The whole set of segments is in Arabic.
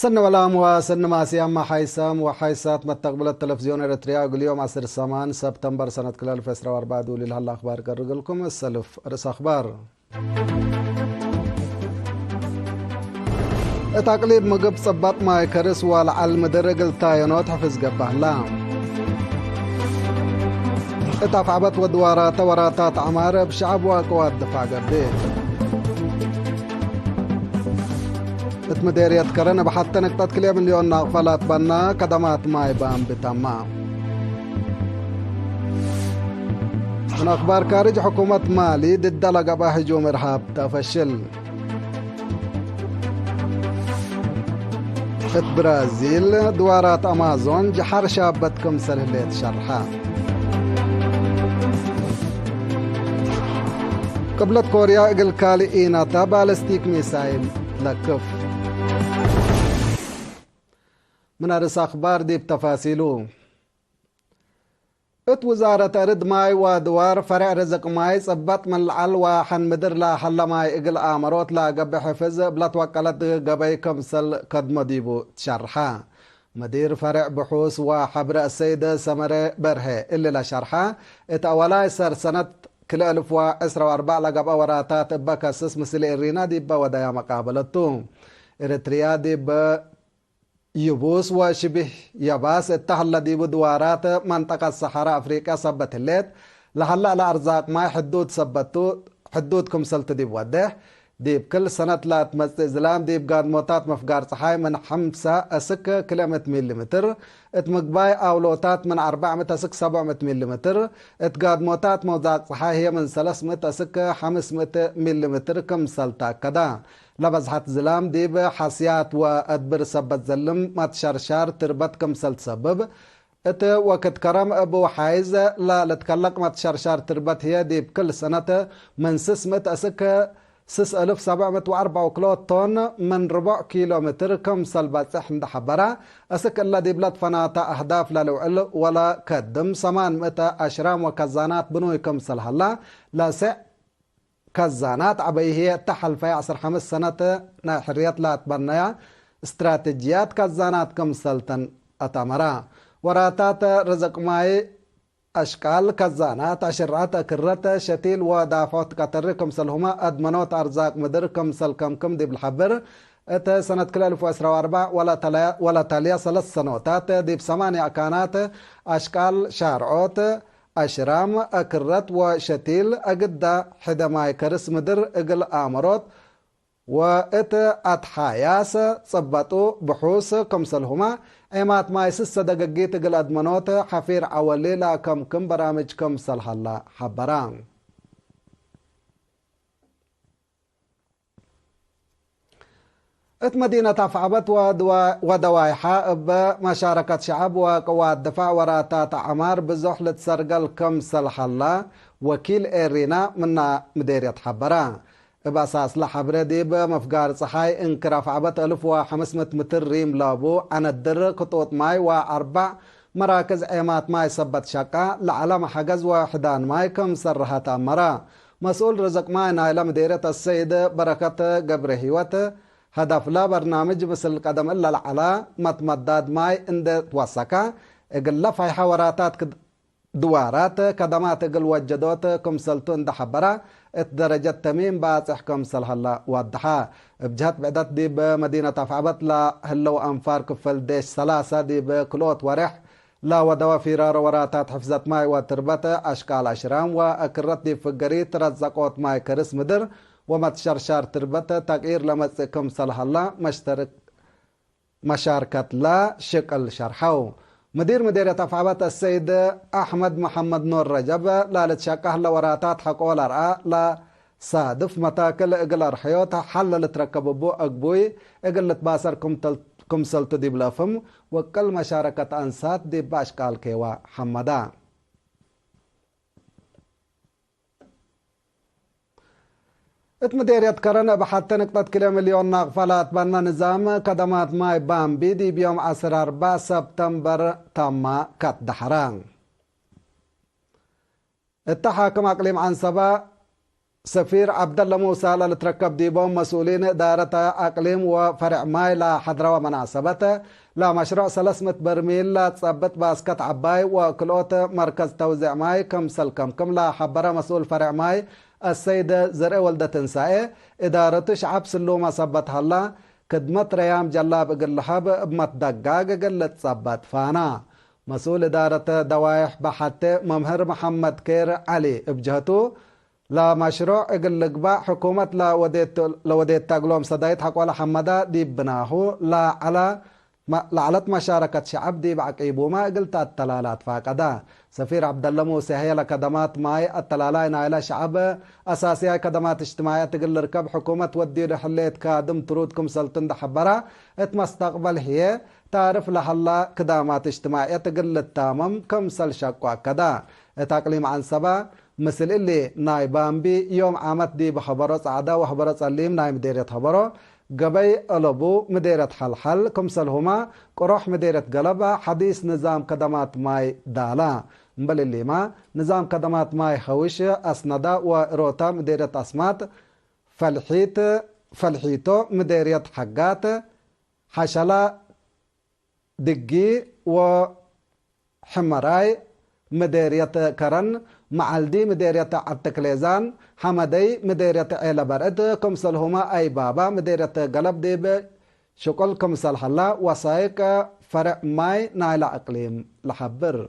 سن ولام وسن ماسيام حيسام وحيسات متقبل التلفزيون الاريتريا اليوم 10 سبتمبر سنة كلال فسرة واربعة دولي لهلا أخبار قرق لكم السلف رس أخبار تقليب مقب صبات ماي كرس والعلم درقل تاينوت حفظ قبه لام اتفعبت ودوارات وراتات عمار بشعب وقوات دفع قبيه مديرية كرنا بحتى نقطة كلية مليون ناقفلات بنا كدمات ماي بام بتمام. من أخبار خارج حكومة مالي ضد لقبة هجوم إرهاب تفشل. في برازيل دوارات أمازون جحر شابتكم سلهليت شرحا. قبلت كوريا إقل كالي إيناتا بالستيك ميسايل لكف. من أرس أخبار دي بتفاصيله وزارة أرد ماي ودوار فرع رزق ماي صبت من العلوة حن مدر لا حل ماي إقل آمروت لا قب حفظ بلا توكلت قبي كمسل قد مديبو تشرحا مدير فرع بحوث وحبر السيدة سمرة برهي اللي لا شرحا اتأولاي سر سنة كل 1014 لقب وراتات بكسس مثل إرينا دي بودايا مقابلتو إريتريا دي يبوس وشبه يباس اتحل دي بدوارات منطقة الصحراء أفريقيا سبت الليت لحلا الأرزاق ما حدود سبتو حدودكم سلت دي بوده دي بكل سنة لا تمس إزلام دي بقاد موتات مفقار صحاي من 5 أسك كيلومتر مليمتر اتمقباي أولوتات من 400 أسك 700 مليمتر اتقاد موتات موزاق صحاي هي من 300 أسك 500 مليمتر كم سلتا كدا لبزحت زلام دي بحاسيات وأدبر سبت زلم ما تشرشار تربت كم سلت سبب ات وقت كرم ابو حايز لا لتكلق ما تشرشار تربت هي دي بكل سنة من 600 أسك 6704 طن من 4 كيلومتر كم سلبات عند حبرة أسك الذي بلاد فناتا أهداف للوعل ولا كدم 800 أشرام وكزانات بنوي كم سلهلا لا سع كزانات عبيه هي تحل في 15 سنة نحريات لا تبنيا استراتيجيات كزانات كم سلطن أتمرا وراتات رزق ماي أشكال كزانات عشرات كرات شتيل ودافعات كتركم سلهما أدمنوت أرزاق مدركم سلكمكم دي بالحبر ات سنة كل 1004 ولا تاليا 3 سنوات دي بثمانية كانت أشكال شارعوت أشرام أكرت وشتيل أجد حدماي كرس مدر إقل آمروت وإت أتحاياس صبتو بحوث كمسلهما إمات ماي سسة دقاقيت إقل أدمنوت حفير عوليلا كم برامج كمسل هلا حبران ات مدينة أفعبت ودوايحة بمشاركة شعب وقوات دفاع وراتات عمار بزحلة سرقل كمسل حلا وكيل إيرينا من مديرية حبران بأساس لحبرة دي بمفقار صحاي انكراف عبت 1500 متر ريم لابو عن الدر قطوط ماي واربع مراكز عيمات ماي سبت شقا لعلم حجز وحدان ماي كمسرها تامرا مسؤول رزق ماي نايلة مديرية السيد بركة قبر هيوت هدف لا برنامج مثل قدم إلا العلا متمدد ماي اند توسكا اقل في حواراتات دوارات كدمات اقل وجدوت كمسلتو اند حبرا درجة تميم باصح كمسل هلا وضحا بجهت بعدت دي بمدينة أفعبت لا هلو أنفار كفل ديش 3 دي بكلوت ورح لا ودوا فيرار وراتات حفظت ماي وتربت أشكال أشرام وأكرت دي فقريت رزقوت ماي كرس مدر وما تشرشار تربت تغيير لمسكم سلهلا مشترك مشاركة لا شكل شرحو مديرية أفعبت السيد أحمد محمد نور رجب لا لتشكه لوراتات حقول رأى لا صادف متاكل إقل رحيوت حل لتركب بو أقبوي إقل لتباسر كم سلطو دي بلافم وكل مشاركة أنسات دي باشكال كيوا حمدا مديرية كرنا بحتى نقطة كل مليون ناقفلات بنا نظام كدمات ماي بامبي دي بيوم 4 سبتمبر تم كت دحران التحاكم أقليم عن سبا سفير عبد الله موسى لتركب ديبهم مسؤولين إدارة أقليم وفرع ماي لا حضرة ومناسبته لا مشروع 300 برميل لا تثبت باسكت عباي وكلوت مركز توزيع ماي كم لا حبرة مسؤول فرع ماي السيدة زرع ولدة تنسائي إدارة شعب سلومة صبتها الله كدمت ريام جلاب قلحب بمت دقاق قلت صبت فانا مسؤول إدارة دوايح بحث ممهر محمد كير علي بجهته لا مشروع اقل لقباء حكومة لا وديت تقلوم صدايت حق ولا حمدا دي بناهو لا على مشاركة شعب دي بعقيبو ما قلت التلالات فاقدا سفير عبد الله موسى هي لكدمات ماي التلالين على شعب اساسية كدمات اجتماعية تقل ركب حكومة ودي لحليت كادم ترودكم سلطن دحبرا اتمستقبل هي تعرف لحلا كدامات اجتماعية تقل التامم كم سل شقوا كدا تقليم عن سبا مثل اللي ناي بامبي يوم عامت دي بخبره صعدا وخبره صليم ناي مديرة خبره قبي ألبو مديرة حلحل كمسلهما قروح مديرة قلبة حديث نظام قدمات ماي دالا مبل اللي ما نظام قدمات ماي خوش أسندا وروتا مديرة أسمات فلحيتو مديرية حقات حشلا دقي وحمراي مديرية كرن معلدي مديرية عتكليزان حمدي مديرية عيلة برد كمسلهما أي بابا مديرية قلب ديب شكل كمسل حلا وصايك فرع ماي نايل أقليم لحبر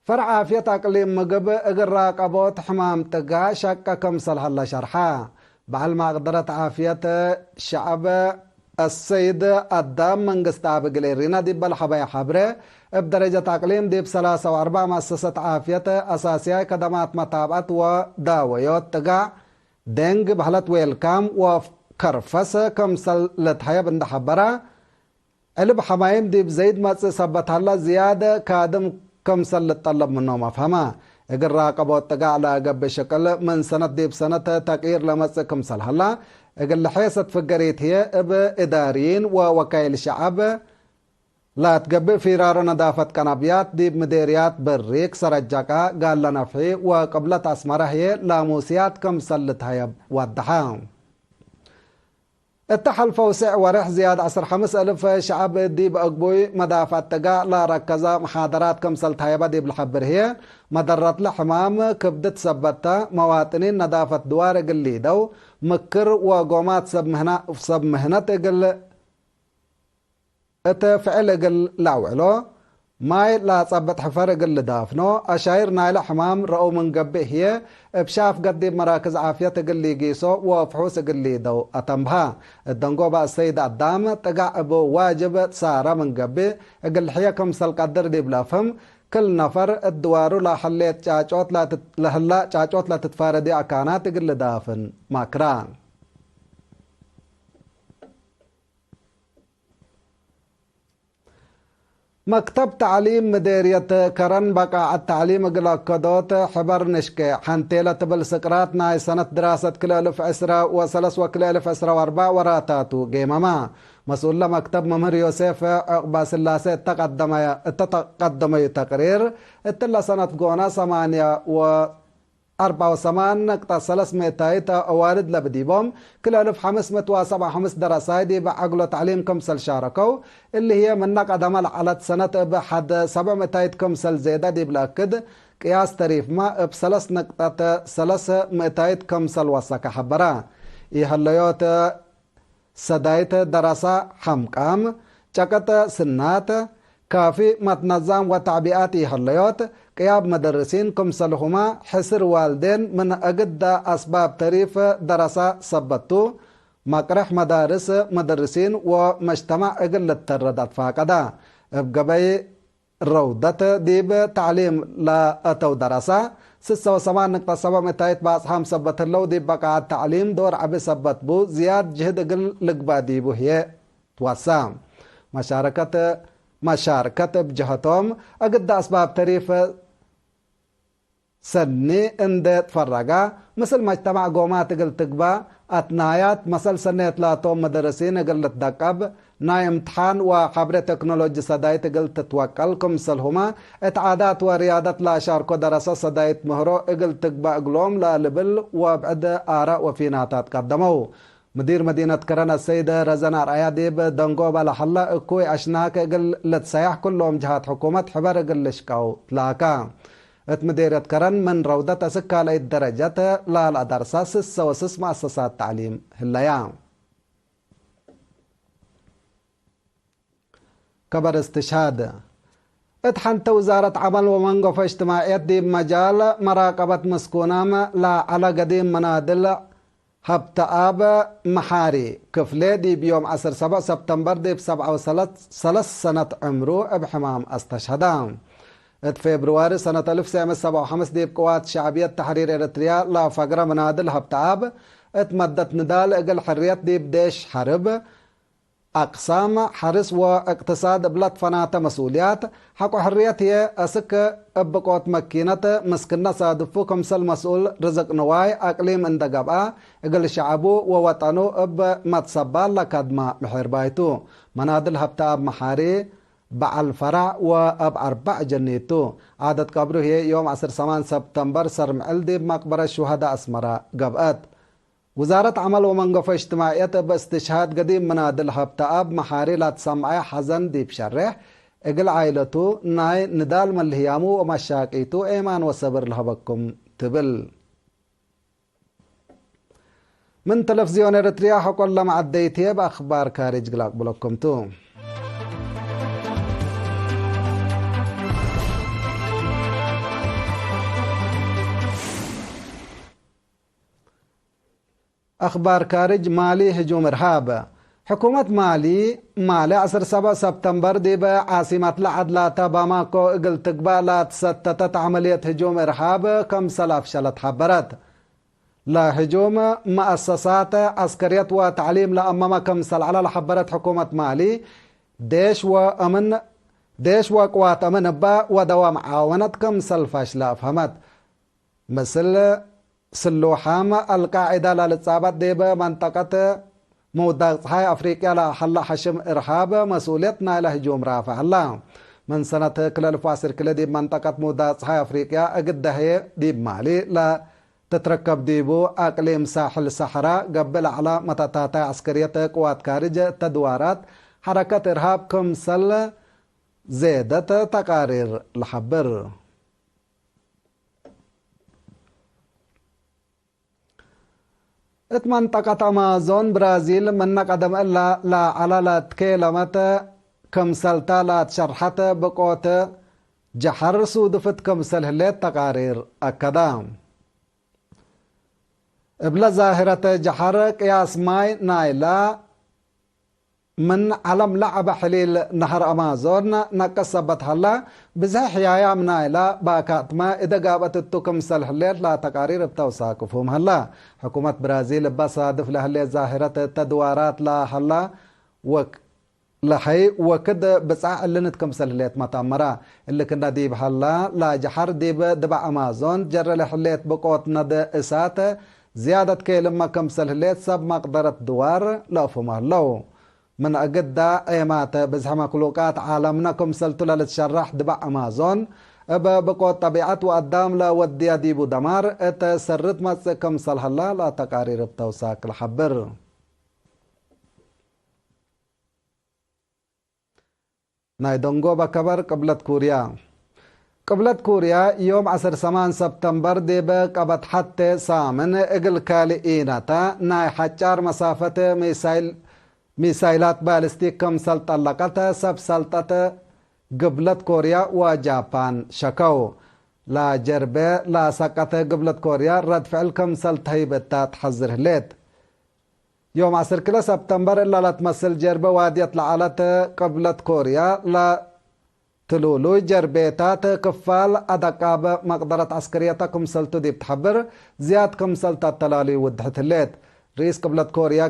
فرع عافية أقليم مقب اقراق أبوت حمام تقا شكا كمسل حلا شرحا بعل ما قدرت عافية الشعب السيد الدام منقسط بقليرينا دي بالحبايا حبره بدرجة أقليم دي بثلاثة وأربعة مؤسسة عافية أساسية خدمات متابعة وداويات تقع دنج بحلت ويلكام وكرفس كمسل لتحيا بند حبرة اللي بحمايم دي بزيد ما تصبتها الله زيادة كادم كمسل لتطلب منه مفهمة اقر راقبوت تقع على قب شكل من سنة دي بسنة تقير لمس كمسل هلا اقل حيثت فقريت هي بإداريين ووكايل شعب لا تقبل فرار نظافة كنبيات دي بمديريات بريك سرجاكا قال لنفعي وقبلت أسمره هي لاموسيات كم سلتها ودحام التحل فوسع ورح زياد 15,000 شعب دي بأقبوي مدافع تقا لا ركزا محاضرات كم سلتها دي بالحبر هي مدرت لحمام كبدت سبتا مواطنين نظافة دوار قلي دو مكر وقومات سب مهنة قل اتفعل قل لعوعلو ماي لا صبت حفر قل دافنو أشاير نايل حمام رأو من قبه هي بشاف قدي مراكز عافية قل قيسو وفحوس قل دو أتمها الدنقو با السيد الدام تقع ابو واجب سارة من قبه قل حيكم سل قدر دي بلافهم كل نفر الدوارو لا حليت چاچوت لهلا چاچوت لا تتفاردي أكانات قل دافن ماكران مكتب تعليم مديرية كرن بقى التعليم قلقدوت حبر نشكي حنتيلة بالسقرات ناي سنة دراسة كل ألف عسرة وثلاث وكل ألف عسرة واربع وراتاتو قيمما مسؤول مكتب ممر يوسف عقباس اللاسة تقدم تقرير اتلا سنة قونا 4.8 أوارد لبديبهم كل 1575 دراسة دي بعقلوا تعليم كمسل شاركوا اللي هي من قدم على سنة بحد 700 كمسل زيادة دي بالأكد قياس تريف ما ب3.300 كمسل وسك حبرا يهليوت سدايت دراسة حمقام شكت سنات كافي متنظم وتعبئات يهليوت قياب مدرسين كمسلهما حسر والدين من أجد أسباب تريف دراسة سبتو مقرح مدارس مدرسين ومجتمع أقل التردد فاقدا بقبي روضة ديب تعليم لا أتو دراسة 6.7 باصحام سبت اللو ديب بقى التعليم دور عبي سبت بو زياد جهد أقل لقبا ديبو هي توسام مشاركة بجهتهم أقد أسباب تريف سني اند تفرقا مثل مجتمع قومات قل تقبا اتنايات مثل سنة ثلاثة مدرسين قل تدقب ناي امتحان وخبرة تكنولوجي سدايت قلت توكل كمسلهما اتعادات وريادة لا شاركو دراسة سدايت مهرو قلت تقبع قلوم لا لبل وبعد آراء وفيناتات قدموا مدير مدينة كرنا السيدة رزنا رأياديب دنقوبة لحلا اكوي اشناك قل لتسيح كلهم جهات حكومة حبر قل لشكاو تلاكا مديرة كرن من روضة سكالة الدرجة لا الأدرساس السوسس مؤسسات تعليم هلايا كبر استشهاد اتحنت وزارة عمل ومنقف اجتماعيات دي بمجال مراقبة مسكونام لا على قديم منادل هبتآب محاري كفلي دي بيوم 7 سبتمبر دي ب7 سنة عمره بحمام استشهدان فبراير سنة 1957 دي بقوات شعبية تحرير إريتريا لا فقرة منادل هبتآب اتمدت نضال اقل حريات دي بديش حرب أقسام حرس واقتصاد بلاد فناتا مسؤوليات حقو حريات هي أسك أبقوت مكينة مسكنة صادفو كمسل مسؤول رزق نواي أقليم اندقابا اقل شعبو ووطنو أب متصبال لكادما محربايتو منادل هبتا أب محاري بعل فرع وأب 4 جنيتو عادة قبره هي يوم 10 سبتمبر سرمعل دي بمقبرة الشهداء أسمرا قبقات وزارة عمل ومنقف اجتماعيات باستشهاد قديم منادل هبتآب محاري لا تسمعي حزن دي بشرح اقل عائلتو ناي ندال من الهيامو ومشاكيتو ايمان وصبر لهبكم تبل من تلفزيون اريتريا حقول لما عديتيه بأخبار كارج قلاق بلوكم تو أخبار كارج مالي هجوم إرهاب حكومة مالي 7 سبتمبر دي بعاصمة العدلة باماكو اقل تقبالات ستتت عملية هجوم إرهاب كم سلاف شلت حبرت لا هجوم مؤسسات عسكرية وتعليم لأمام كم سل على حبرت حكومة مالي ديش وقوات أمن با ودوام عاونت كم سل فاشلا فهمت مثل سلوحام القاعدة للتصابات دي بمنطقة موضع صحي أفريقيا لحل حشم إرهاب مسؤوليتنا لهجوم رافع الله من سنة كلال فاسر كلا دي بمنطقة موضع صحي أفريقيا أقد هي دي بمالي لا تتركب ديبو أقليم ساحل الصحراء قبل على متتاتا عسكرية قوات كارج تدوارات حركة إرهاب كمسل زيادة تقارير لحبر منطقة أمازون برازيل من قدم إلا لا على لا تكيلمت كمسلتا لا تشرحت بقوت جحر سودفت كمسل هليت تقارير أكدام بلا ظاهرة جحر قياس ماي نايلا من علم لعب حليل نهر أمازون نقصبت هلا بزح يا منايلا باكات ما إذا قابت التكم سلح الليل لا تقارير بتوساكفهم هلا حكومة برازيل بصادف لهاللي ظاهرة التدوارات لا هلا لحي وكد بصع اللي نتكم سلحليت ما تامرا اللي كنا ديب هلا لا جحر ديب دبع أمازون جر لحليت بقوت ند إسات زيادة كلمة كم سلحليت سب مقدرة دوار لا فما هلو من أجد أيمات بزح مخلوقات عالمنا كم سلتو للتشرح دبع أمازون أبا بقوة طبيعة وقدام لا ودي ديبو دمار اتسرت ما كم سلح الله لا تقارير بتوساك الحبر نايدونغو بكبر قبلت كوريا يوم 10 سبتمبر ديبا قبت حتى سامن اقل كالئينتا ناي حجار مسافة ميسايلات بالستيك كم سلطة لقطة سب سلطة قبلت كوريا وجابان شكو لا جربة لا سقطة قبلت كوريا رد فعل كم سلطة هيبتا تحذر هليت يوم 10 سبتمبر إلا لا تمثل جربة وادية لعالة قبلت كوريا لا تلولو جربيتات كفال أدقاب مقدرة عسكرية كم سلطة دي بتحبر زياد كم سلطة تلالي ودحت هليت رئيس قبلت كوريا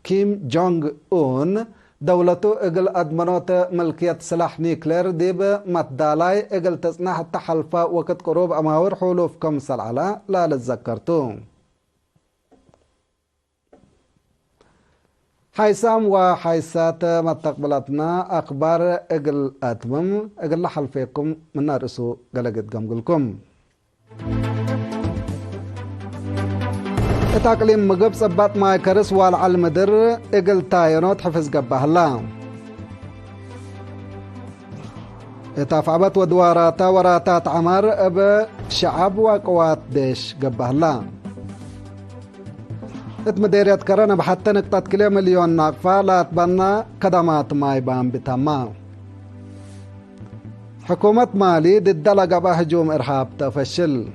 كيم جونغ اون دولته اقل ادمنوت ملكية سلاح نيكلير ديب متدالاي اقل تصنع التحلفة وقت قروب اماور حلوف كمسل على لا لتذكرتو حيسام وحيسات متقبلتنا أخبار إقل أتمم إقل حلفيكم من رسو قلقت قمقلكم اتاقليم مقب صبات ماي كرس والعلم در إقل تاينوت حفظ قبه الله اتافعبت ودواراتا وراتات عمر اب شعب وقوات ديش قبه الله اتمديريات كرنا بحتى نقطة كلي مليون ناقفة لا تبنى كدمات ماي بام بتما حكومة مالي ضد لقى بهجوم إرهاب تفشل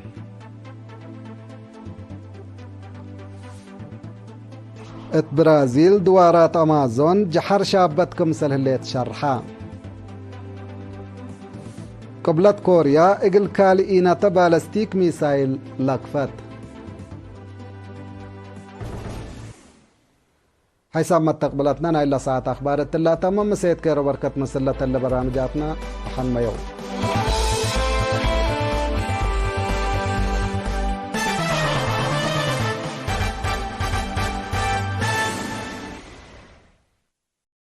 ات برازيل دوارات أمازون جحر شابتكم سلهليت شرحا قبلت كوريا اقل كالئينة بالستيك ميسايل لقفت حيث ما تقبلتنا إلا ساعة أخبار التلا تمام سيد كيرو بركة مسلة اللي برامجاتنا حن ما يوم